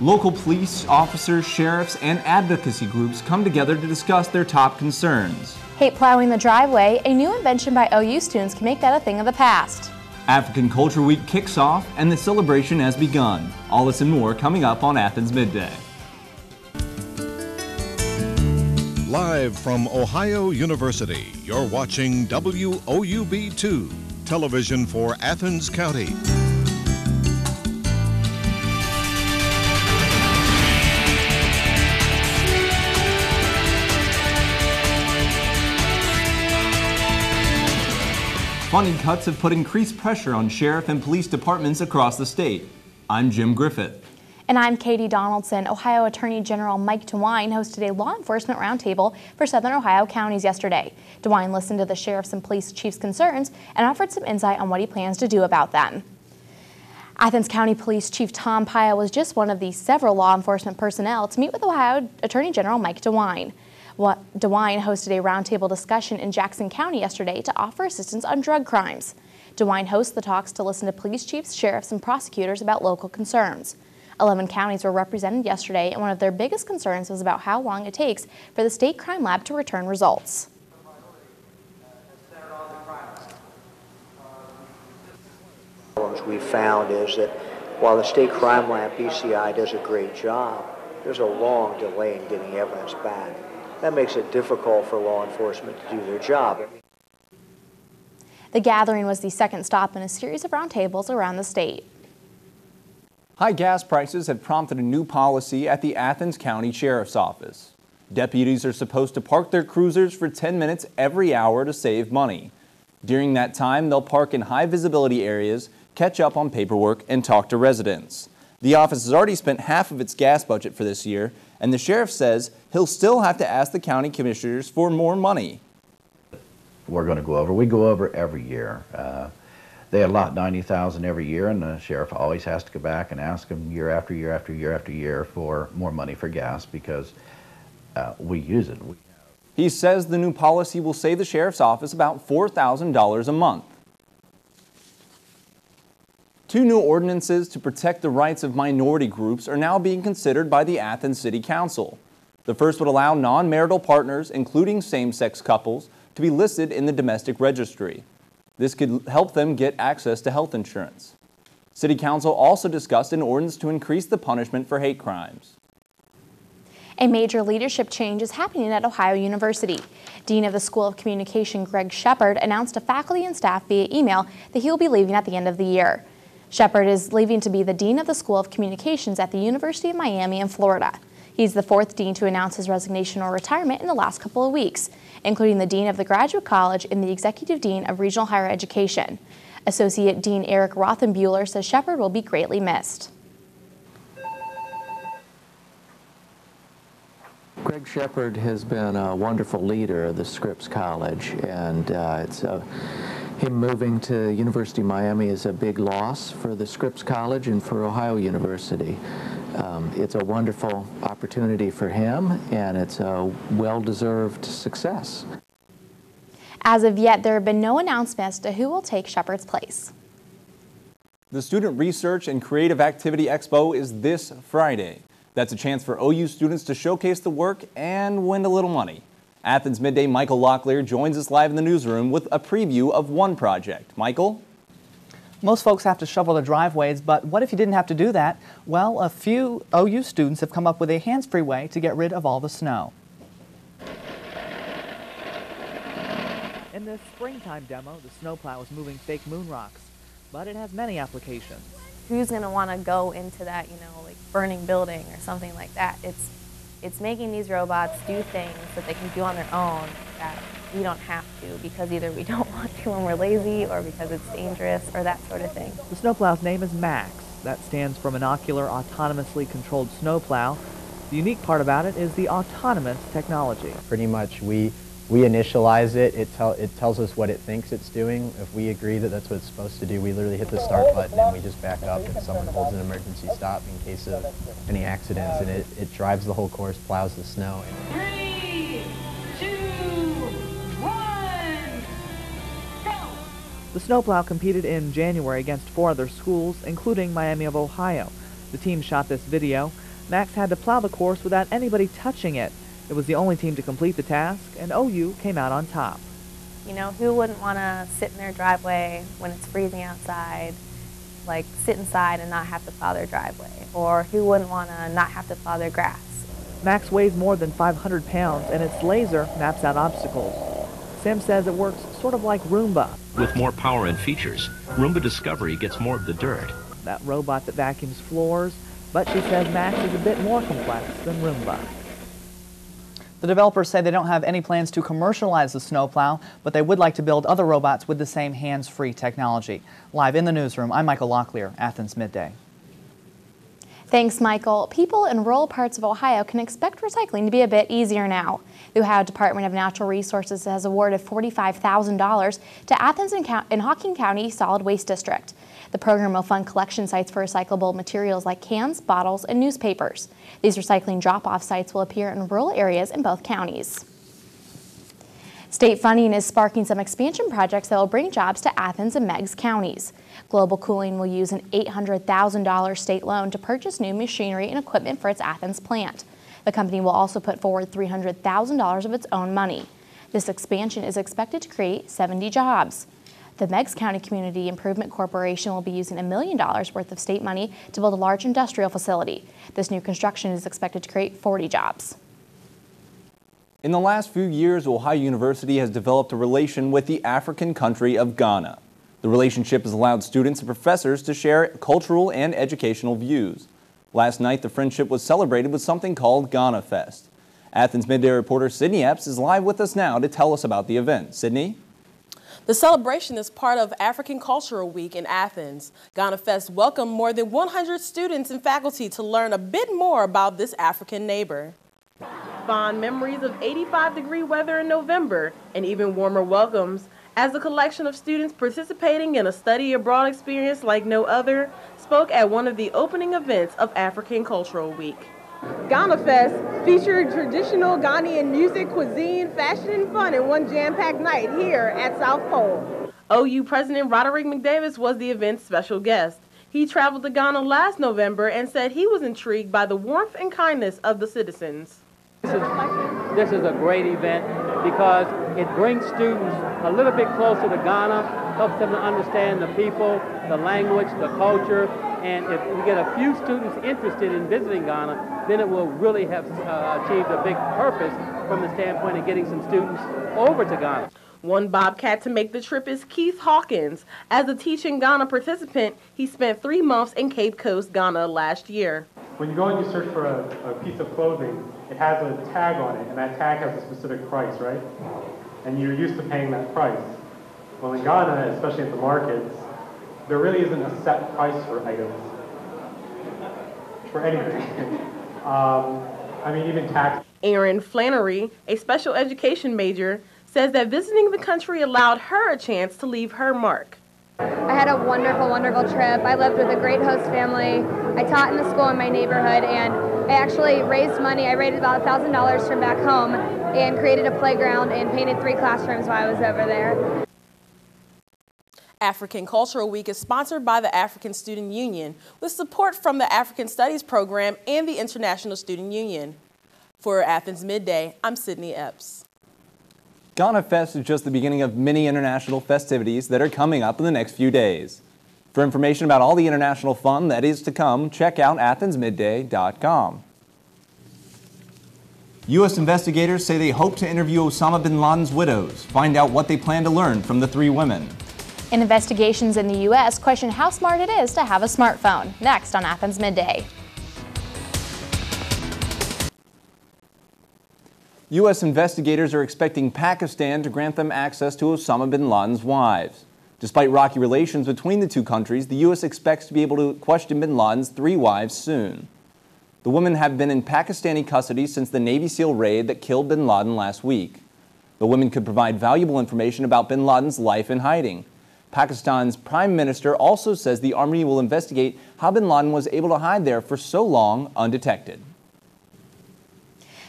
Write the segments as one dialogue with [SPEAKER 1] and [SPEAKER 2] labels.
[SPEAKER 1] Local police officers, sheriffs, and advocacy groups come together to discuss their top concerns.
[SPEAKER 2] Hate plowing the driveway, a new invention by OU students can make that a thing of the past.
[SPEAKER 1] African Culture Week kicks off and the celebration has begun. All this and more coming up on Athens Midday.
[SPEAKER 3] Live from Ohio University, you're watching WOUB2, television for Athens County.
[SPEAKER 1] Funding cuts have put increased pressure on sheriff and police departments across the state. I'm Jim Griffith.
[SPEAKER 2] And I'm Katie Donaldson. Ohio Attorney General Mike DeWine hosted a law enforcement roundtable for Southern Ohio counties yesterday. DeWine listened to the sheriff's and police chief's concerns and offered some insight on what he plans to do about them. Athens County Police Chief Tom Pyle was just one of the several law enforcement personnel to meet with Ohio Attorney General Mike DeWine. DeWine hosted a roundtable discussion in Jackson County yesterday to offer assistance on drug crimes. DeWine hosts the talks to listen to police chiefs, sheriffs, and prosecutors about local concerns. 11 counties were represented yesterday, and one of their biggest concerns was about how long it takes for the state crime lab to return results.
[SPEAKER 4] What we found is that while the state crime lab, BCI, does a great job, there's a long delay in getting evidence back. That makes it difficult for law enforcement to do their job.
[SPEAKER 2] The gathering was the second stop in a series of roundtables around the state.
[SPEAKER 1] High gas prices have prompted a new policy at the Athens County Sheriff's Office. Deputies are supposed to park their cruisers for 10 minutes every hour to save money. During that time, they'll park in high visibility areas, catch up on paperwork, and talk to residents. The office has already spent half of its gas budget for this year, and the sheriff says he'll still have to ask the county commissioners for more money.
[SPEAKER 5] We're going to go over. We go over every year. They allot $90,000 every year, and the sheriff always has to go back and ask them year after year after year after year for more money for gas because we use it.
[SPEAKER 1] He says the new policy will save the sheriff's office about $4,000 a month. Two new ordinances to protect the rights of minority groups are now being considered by the Athens City Council. The first would allow non-marital partners, including same-sex couples, to be listed in the domestic registry. This could help them get access to health insurance. City Council also discussed an ordinance to increase the punishment for hate crimes.
[SPEAKER 2] A major leadership change is happening at Ohio University. Dean of the School of Communication, Greg Shepard, announced to faculty and staff via email that he will be leaving at the end of the year. Shepard is leaving to be the Dean of the School of Communications at the University of Miami in Florida. He's the fourth dean to announce his resignation or retirement in the last couple of weeks, including the Dean of the Graduate College and the Executive Dean of Regional Higher Education. Associate Dean Eric Rothenbuehler says Shepard will be greatly missed.
[SPEAKER 6] Greg Shepard has been a wonderful leader of the Scripps College, and him moving to University of Miami is a big loss for the Scripps College and for Ohio University. It's a wonderful opportunity for him, and it's a well-deserved success.
[SPEAKER 2] As of yet, there have been no announcements as to who will take Shepard's place.
[SPEAKER 1] The Student Research and Creative Activity Expo is this Friday. That's a chance for OU students to showcase the work and win a little money. Athens Midday Michael Locklear joins us live in the newsroom with a preview of one project. Michael?
[SPEAKER 7] Most folks have to shovel their driveways, but what if you didn't have to do that? Well, a few OU students have come up with a hands-free way to get rid of all the snow. In this springtime demo, the snowplow is moving fake moon rocks, but it has many applications.
[SPEAKER 8] Who's going to want to go into that, like burning building or something like that? It's making these robots do things that they can do on their own that we don't have to because either we don't want to when we're lazy or because it's dangerous or that sort of thing.
[SPEAKER 7] The snowplow's name is MAX. That stands for Monocular Autonomously Controlled Snowplow. The unique part about it is the autonomous technology.
[SPEAKER 9] Pretty much we initialize it. It tells us what it thinks it's doing. If we agree that that's what it's supposed to do, we literally hit the start button and we just back up if someone holds an emergency stop in case of any accidents, and it drives the whole course, plows the snow.
[SPEAKER 10] 3, 2, 1, go!
[SPEAKER 7] The snowplow competed in January against 4 other schools, including Miami of Ohio. The team shot this video. Max had to plow the course without anybody touching it. It was the only team to complete the task, and OU came out on top.
[SPEAKER 8] You know, who wouldn't want to sit in their driveway when it's freezing outside, like sit inside and not have to plow their driveway? Or who wouldn't want to not have to plow their grass?
[SPEAKER 7] Max weighs more than 500 pounds, and its laser maps out obstacles. Sam says it works sort of like Roomba.
[SPEAKER 11] With more power and features, Roomba Discovery gets more of the dirt.
[SPEAKER 7] That robot that vacuums floors, but she says Max is a bit more complex than Roomba. The developers say they don't have any plans to commercialize the snowplow, but they would like to build other robots with the same hands-free technology. Live in the newsroom, I'm Michael Locklear, Athens Midday.
[SPEAKER 2] Thanks, Michael. People in rural parts of Ohio can expect recycling to be a bit easier now. The Ohio Department of Natural Resources has awarded $45,000 to Athens and Hocking County Solid Waste District. The program will fund collection sites for recyclable materials like cans, bottles, and newspapers. These recycling drop-off sites will appear in rural areas in both counties. State funding is sparking some expansion projects that will bring jobs to Athens and Meigs counties. Global Cooling will use an $800,000 state loan to purchase new machinery and equipment for its Athens plant. The company will also put forward $300,000 of its own money. This expansion is expected to create 70 jobs. The Meigs County Community Improvement Corporation will be using $1 million worth of state money to build a large industrial facility. This new construction is expected to create 40 jobs.
[SPEAKER 1] In the last few years, Ohio University has developed a relation with the African country of Ghana. The relationship has allowed students and professors to share cultural and educational views. Last night, the friendship was celebrated with something called Ghana Fest. Athens Midday reporter Sydney Epps is live with us now to tell us about the event. Sydney?
[SPEAKER 12] The celebration is part of African Cultural Week in Athens. Ghana Fest welcomed more than 100 students and faculty to learn a bit more about this African neighbor. Fond memories of 85-degree weather in November and even warmer welcomes as a collection of students participating in a study abroad experience like no other spoke at one of the opening events of African Cultural Week. Ghana Fest featured traditional Ghanaian music, cuisine, fashion, and fun in one jam-packed night here at South Pole. OU President Roderick McDavis was the event's special guest. He traveled to Ghana last November and said he was intrigued by the warmth and kindness of the citizens.
[SPEAKER 13] This is a great event because it brings students a little bit closer to Ghana, helps them to understand the people, the language, the culture, and if we get a few students interested in visiting Ghana, then it will really have achieved a big purpose from the standpoint of getting some students over to Ghana.
[SPEAKER 12] One Bobcat to make the trip is Keith Hawkins. As a Teaching Ghana participant, he spent 3 months in Cape Coast, Ghana last year.
[SPEAKER 14] When you go and you search for a piece of clothing, it has a tag on it, and that tag has a specific price, right? And you're used to paying that price. Well, in Ghana, especially at the markets, there really isn't a set price for items, for anything. I mean, even tax.
[SPEAKER 12] Erin Flannery, a special education major, says that visiting the country allowed her a chance to leave her mark.
[SPEAKER 15] I had a wonderful, wonderful trip. I lived with a great host family. I taught in the school in my neighborhood, and I actually raised money. I raised about $1,000 from back home and created a playground and painted 3 classrooms while I was over there.
[SPEAKER 12] African Cultural Week is sponsored by the African Student Union with support from the African Studies Program and the International Student Union. For Athens Midday, I'm Sydney Epps.
[SPEAKER 1] Ghana Fest is just the beginning of many international festivities that are coming up in the next few days. For information about all the international fun that is to come, check out athensmidday.com. U.S. investigators say they hope to interview Osama bin Laden's widows, find out what they plan to learn from the 3 women.
[SPEAKER 2] And investigations in the U.S. question how smart it is to have a smartphone. Next on Athens Midday.
[SPEAKER 1] U.S. investigators are expecting Pakistan to grant them access to Osama bin Laden's wives. Despite rocky relations between the 2 countries, the U.S. expects to be able to question bin Laden's 3 wives soon. The women have been in Pakistani custody since the Navy SEAL raid that killed bin Laden last week. The women could provide valuable information about bin Laden's life in hiding. Pakistan's Prime Minister also says the Army will investigate how bin Laden was able to hide there for so long undetected.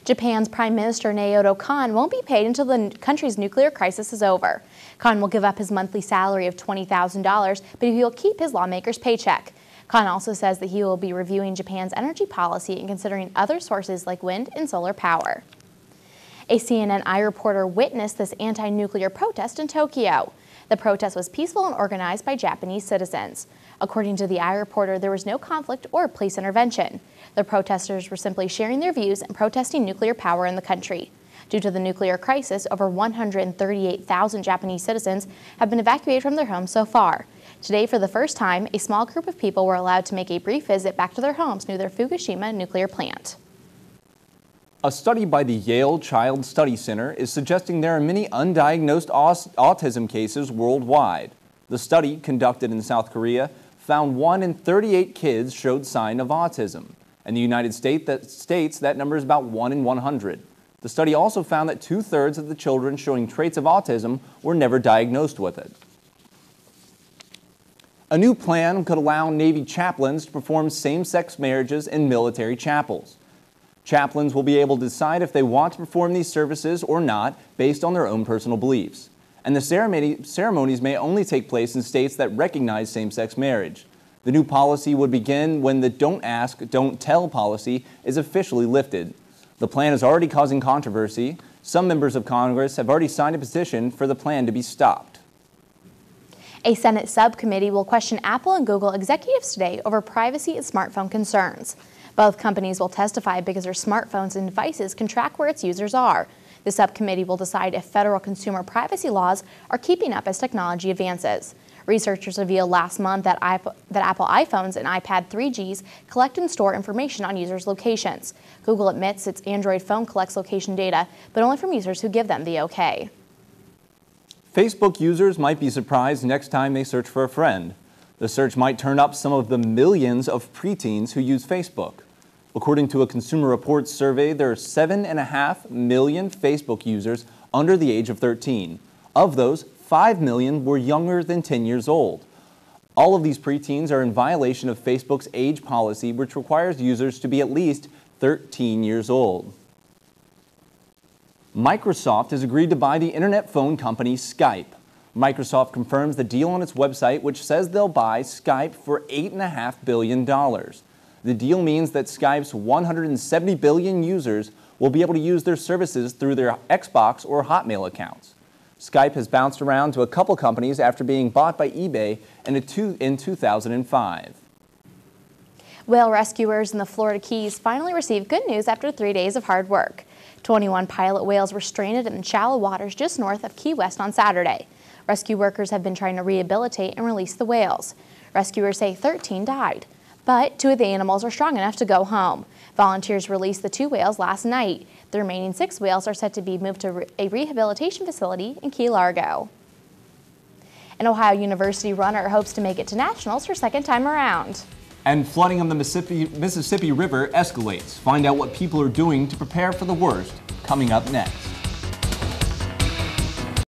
[SPEAKER 2] Japan's Prime Minister Naoto Kan won't be paid until the country's nuclear crisis is over. Kan will give up his monthly salary of $20,000, but he will keep his lawmaker's paycheck. Khan also says that he will be reviewing Japan's energy policy and considering other sources like wind and solar power. A CNN Eye reporter witnessed this anti-nuclear protest in Tokyo. The protest was peaceful and organized by Japanese citizens. According to the Eye reporter, there was no conflict or police intervention. The protesters were simply sharing their views and protesting nuclear power in the country. Due to the nuclear crisis, over 138,000 Japanese citizens have been evacuated from their homes so far. Today, for the first time, a small group of people were allowed to make a brief visit back to their homes near their Fukushima nuclear plant.
[SPEAKER 1] A study by the Yale Child Study Center is suggesting there are many undiagnosed autism cases worldwide. The study, conducted in South Korea, found 1 in 38 kids showed sign of autism. In the United States, that number is about 1 in 100. The study also found that 2/3 of the children showing traits of autism were never diagnosed with it. A new plan could allow Navy chaplains to perform same-sex marriages in military chapels. Chaplains will be able to decide if they want to perform these services or not based on their own personal beliefs. And the ceremonies may only take place in states that recognize same-sex marriage. The new policy would begin when the Don't Ask, Don't Tell policy is officially lifted. The plan is already causing controversy. Some members of Congress have already signed a petition for the plan to be stopped.
[SPEAKER 2] A Senate subcommittee will question Apple and Google executives today over privacy and smartphone concerns. Both companies will testify because their smartphones and devices can track where its users are. The subcommittee will decide if federal consumer privacy laws are keeping up as technology advances. Researchers revealed last month that Apple iPhones and iPad 3Gs collect and store information on users' locations. Google admits its Android phone collects location data, but only from users who give them the okay.
[SPEAKER 1] Facebook users might be surprised next time they search for a friend. The search might turn up some of the millions of preteens who use Facebook. According to a Consumer Reports survey, there are 7.5 million Facebook users under the age of 13. Of those, 5 million were younger than 10 years old. All of these preteens are in violation of Facebook's age policy, which requires users to be at least 13 years old. Microsoft has agreed to buy the internet phone company Skype. Microsoft confirms the deal on its website, which says they'll buy Skype for $8.5 billion. The deal means that Skype's 170 billion users will be able to use their services through their Xbox or Hotmail accounts. Skype has bounced around to a couple companies after being bought by eBay in 2005.
[SPEAKER 2] Whale rescuers in the Florida Keys finally received good news after 3 days of hard work. 21 pilot whales were stranded in shallow waters just north of Key West on Saturday. Rescue workers have been trying to rehabilitate and release the whales. Rescuers say 13 died, but 2 of the animals are strong enough to go home. Volunteers released the 2 whales last night. The remaining 6 whales are set to be moved to a rehabilitation facility in Key Largo. An Ohio University runner hopes to make it to nationals for second time around.
[SPEAKER 1] And flooding on the Mississippi River escalates. Find out what people are doing to prepare for the worst, coming up next.